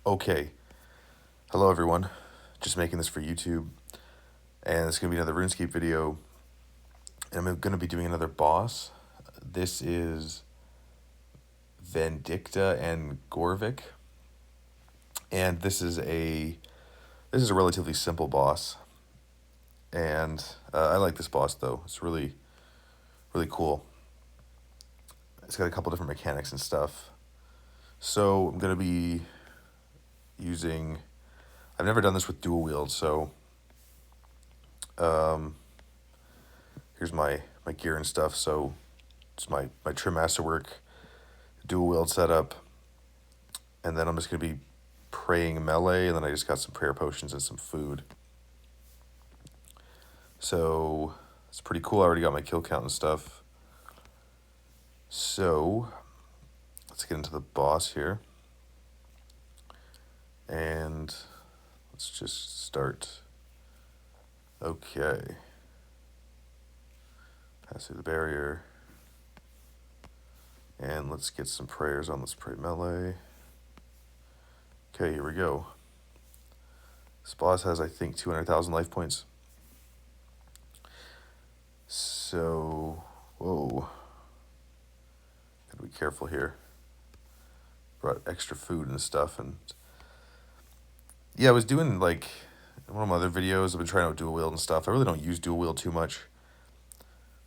Okay, hello everyone. Just making this for YouTube, and it's gonna be another RuneScape video. And I'm gonna be doing another boss. This is Vindicta and Gorvek, and this is a relatively simple boss. And I like this boss though. It's really cool. It's got a couple different mechanics and stuff. So I'm gonna be using. I've never done this with dual wield, so here's my gear and stuff. So it's my trim masterwork, dual wield setup, and then I'm just gonna be praying melee, and then I just got some prayer potions and some food. So it's pretty cool. I already got my kill count and stuff. So let's get into the boss here, and let's just start. Okay. Pass through the barrier. And let's get some prayers on. Let's pray melee. Okay, here we go. This boss has, I think, 200,000 life points. So, whoa. Gotta be careful here. Brought extra food and stuff. And yeah, I was doing like one of my other videos. I've been trying out dual wield and stuff. I really don't use dual wield too much.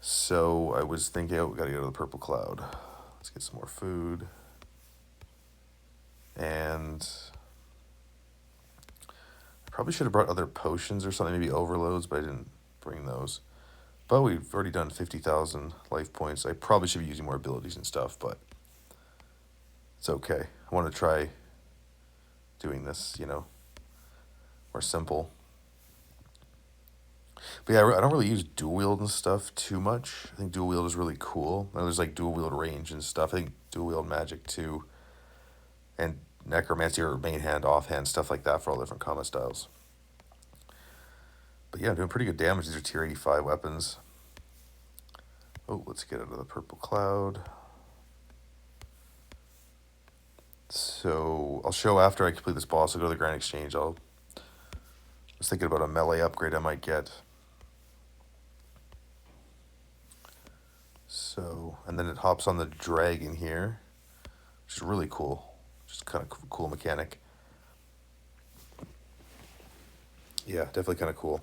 So I was thinking, oh, we gotta go to the purple cloud. Let's get some more food. And I probably should have brought other potions or something, maybe overloads, but I didn't bring those. But we've already done 50,000 life points. I probably should be using more abilities and stuff, but it's okay. I want to try doing this, more simple. But yeah, I don't really use dual wield and stuff too much. I think dual wield is really cool. And there's like dual wield range and stuff. I think dual wield magic too. And necromancy or main hand, offhand, stuff like that for all different combat styles. But yeah, I'm doing pretty good damage. These are tier 85 weapons. Oh, let's get out of the purple cloud. So I'll show after I complete this boss. I'll go to the Grand Exchange. I was thinking about a melee upgrade I might get. So, and then it hops on the dragon here, which is really cool. Just kind of cool mechanic. Yeah, definitely kind of cool.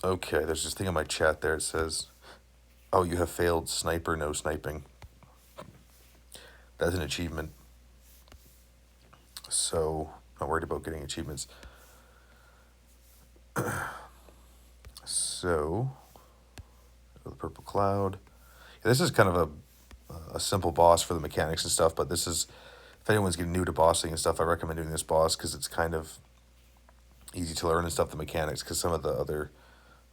Okay, there's this thing in my chat there. It says, oh, you have failed sniper, no sniping. That's an achievement. So, not worried about getting achievements. So, the purple cloud. Yeah, this is kind of a simple boss for the mechanics and stuff, but this is, if anyone's getting new to bossing and stuff, I recommend doing this boss because it's kind of easy to learn and stuff, the mechanics, because some of the other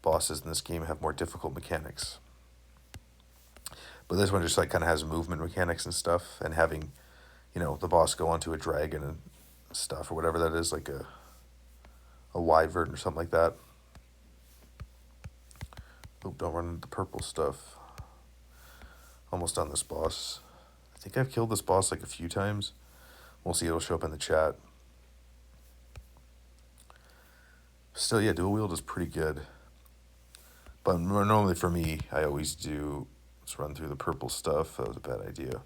bosses in this game have more difficult mechanics. But this one just like kind of has movement mechanics and stuff, and having, the boss go onto a dragon and stuff or whatever that is, like a wyvern or something like that. Oh, don't run into the purple stuff. Almost done this boss. I think I've killed this boss like a few times. We'll see, it'll show up in the chat. Still, yeah, dual wield is pretty good. But normally for me, I always do, let's run through the purple stuff. That was a bad idea.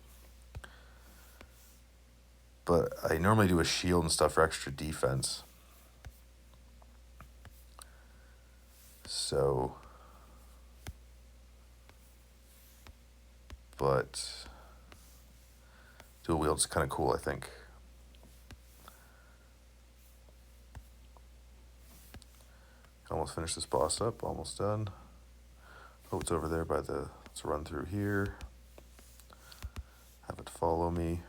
But I normally do a shield and stuff for extra defense. So, but dual wield's kind of cool, I think. Almost finished this boss up, almost done. Oh, it's over there by the, let's run through here. Have it follow me.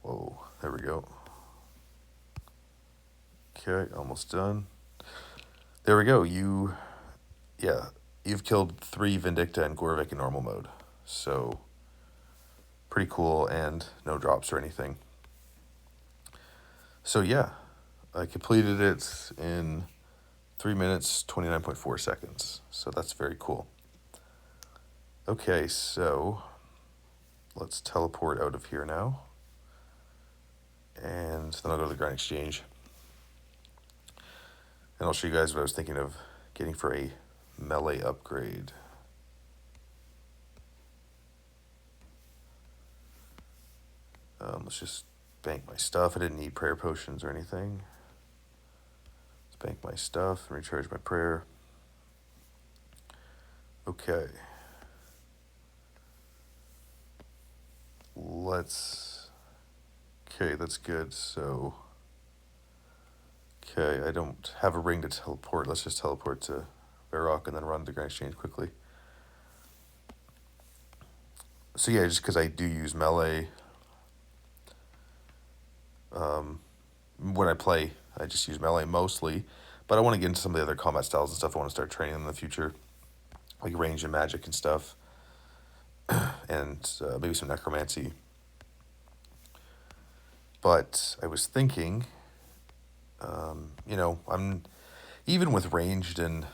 Whoa, there we go. Okay, almost done. There we go. You've killed 3 Vindicta and Gorvek in normal mode. So, pretty cool, and no drops or anything. So yeah, I completed it in 3 minutes, 29.4 seconds. So that's very cool. Okay, so let's teleport out of here now. And then I'll go to the Grind Exchange. And I'll show you guys what I was thinking of getting for a melee upgrade. Let's just bank my stuff. I didn't need prayer potions or anything. Let's bank my stuff and recharge my prayer. Okay. Okay, that's good. So, okay, I don't have a ring to teleport. Let's just teleport to Varrock and then run the Grand Exchange quickly. So yeah, just because I do use melee, when I play, I just use melee mostly, but I want to get into some of the other combat styles and stuff. I want to start training in the future, like range and magic and stuff, and maybe some necromancy. But I was thinking, you know, I'm even with ranged and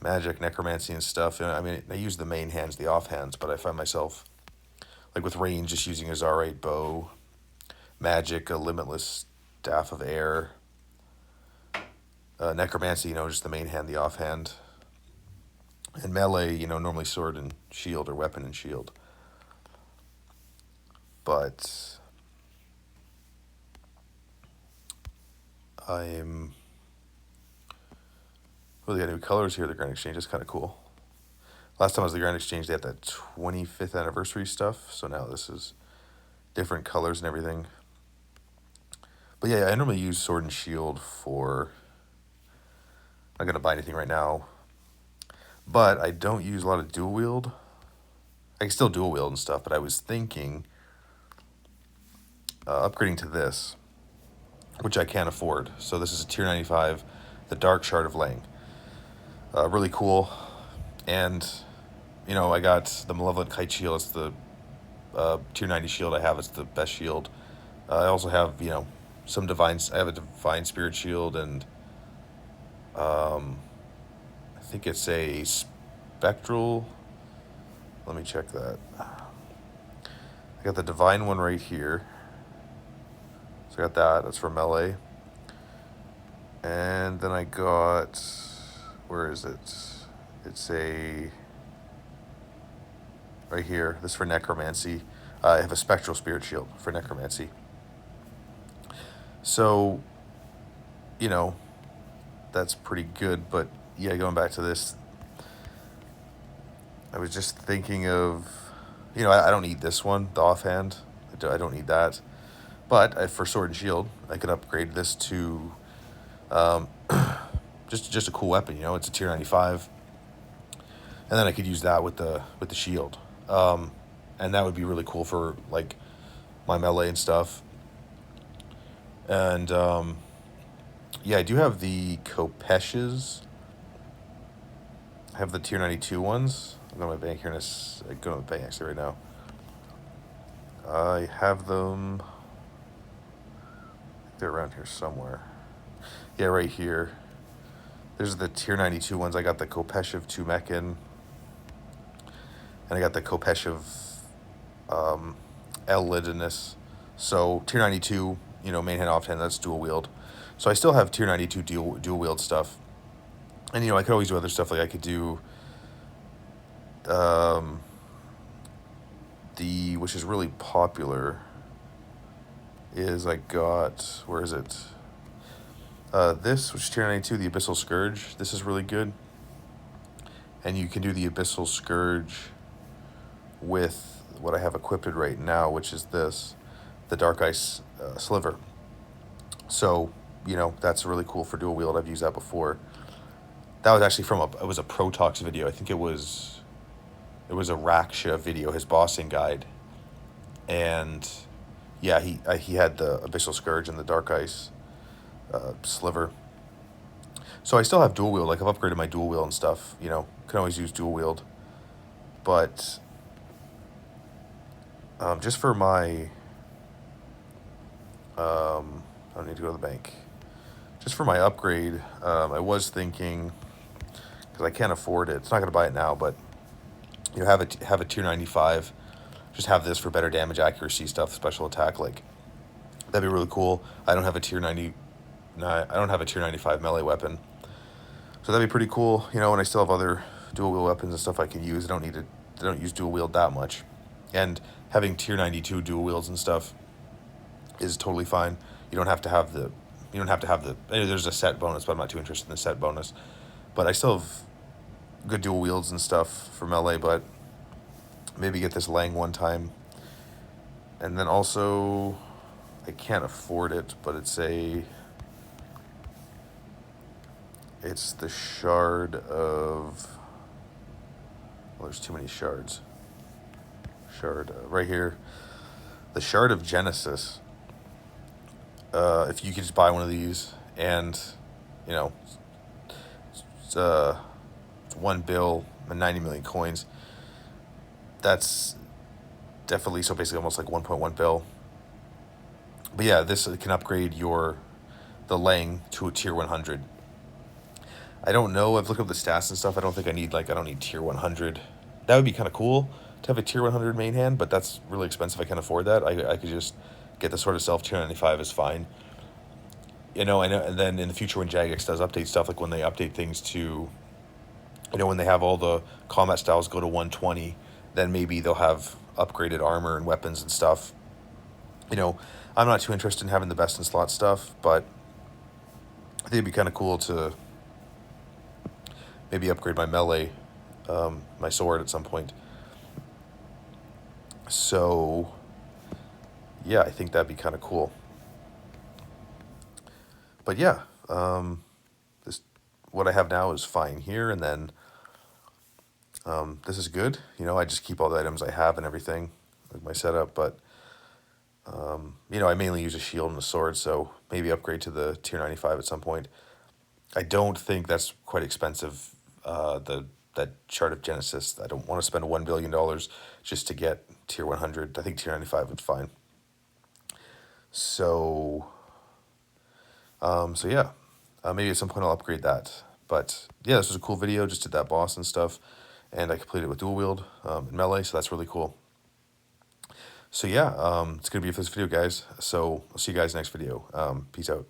magic, necromancy and stuff. You know, I mean, I use the main hands, the off hands, but I find myself like with range, just using a Zarite bow, magic, a limitless staff of air, necromancy, you know, just the main hand, the off hand, and melee, you know, normally sword and shield or weapon and shield. But I'm really got new colors here. The Grand Exchange is kind of cool. Last time I was at the Grand Exchange, they had that 25th anniversary stuff. So now this is different colors and everything. But yeah, I normally use sword and shield for... I'm not going to buy anything right now. But I don't use a lot of dual wield. I can still dual wield and stuff, but I was thinking upgrading to this, which I can't afford. So this is a tier 95, the Dark Shard of Lang. Really cool. And, you know, I got the Malevolent Kite Shield. It's the tier 90 shield I have. It's the best shield. I also have, you know, some divine... I have a Divine Spirit Shield, and I think it's a Spectral... Let me check that. I got the Divine one right here. So I got that. That's for melee. And then I got... Where is it? It's a... Right here. This is for necromancy. I have a Spectral Spirit Shield for necromancy. So, you know, that's pretty good. But, yeah, going back to this, I was just thinking of... You know, I don't need this one, the offhand. I don't need that. But for Sword and Shield, I could upgrade this to just a cool weapon. You know, it's a tier 95, and then I could use that with the shield, and that would be really cool for like my melee and stuff. And yeah, I do have the Kopeshes. I have the tier 92 ones. I'm going to my bank here. I go to the bank actually right now. I have them. They're around here somewhere. Yeah, right here. There's the tier 92 ones. I got the Kopeshev Tumekin. And I got the Kopeshev El Lidinus. So tier 92, you know, main hand, off hand, that's dual wield. So I still have tier 92 dual wield stuff. And, you know, I could always do other stuff. Like I could do which is really popular, is I got, where is it? This, which is tier 92, the Abyssal Scourge. This is really good. And you can do the Abyssal Scourge with what I have equipped right now, which is this, the Dark Ice Sliver. So, you know, that's really cool for dual wield. I've used that before. That was actually from it was a Protox video. I think it was a Raksha video, his bossing guide. And yeah, he had the Abyssal Scourge and the Dark Ice Sliver. So I still have dual wield. Like I've upgraded my dual wield and stuff. You know, can always use dual wield. But just for my, I don't need to go to the bank. Just for my upgrade, I was thinking, because I can't afford it. It's not going to buy it now, but you know, have a tier 95 just have this for better damage accuracy stuff, special attack. Like, that'd be really cool. I don't have a tier 90. I don't have a tier 95 melee weapon, so that'd be pretty cool. You know, and I still have other dual wield weapons and stuff I can use. I don't use dual wield that much, and having tier 92 dual wields and stuff is totally fine. You don't have to have the. You don't have to have the. There's a set bonus, but I'm not too interested in the set bonus. But I still have good dual wields and stuff for melee. But maybe get this Lang one time, and then also, I can't afford it, but it's the shard of. Well, there's too many shards. Shard right here. The shard of Genesis. If you could just buy one of these, and you know, it's 1 bill and 90 million coins. That's definitely, so basically almost like 1.1 bill. But yeah, this can upgrade the Lang to a tier 100. I don't know. I've looked up the stats and stuff. I don't need tier 100. That would be kind of cool to have a tier 100 main hand, but that's really expensive. I can't afford that. I could just get the Sword of Self. Tier 95 is fine. You know, and then in the future when Jagex does update stuff, like when they update things to, you know, when they have all the combat styles go to 120, then maybe they'll have upgraded armor and weapons and stuff. You know, I'm not too interested in having the best in slot stuff, but I think it'd be kind of cool to maybe upgrade my melee, my sword at some point. So, yeah, I think that'd be kind of cool. But yeah, what I have now is fine here, and then this is good. You know, I just keep all the items I have and everything, like my setup, but you know, I mainly use a shield and a sword, so maybe upgrade to the tier 95 at some point. I don't think that's quite expensive, that chart of Genesis. I don't want to spend $1 billion just to get tier 100. I think tier 95 is fine. So, so yeah, maybe at some point I'll upgrade that. But yeah, this was a cool video. Just did that boss and stuff, and I completed it with dual wield and melee, so that's really cool. So yeah, it's gonna be it for this video, guys. So I'll see you guys next video. Peace out.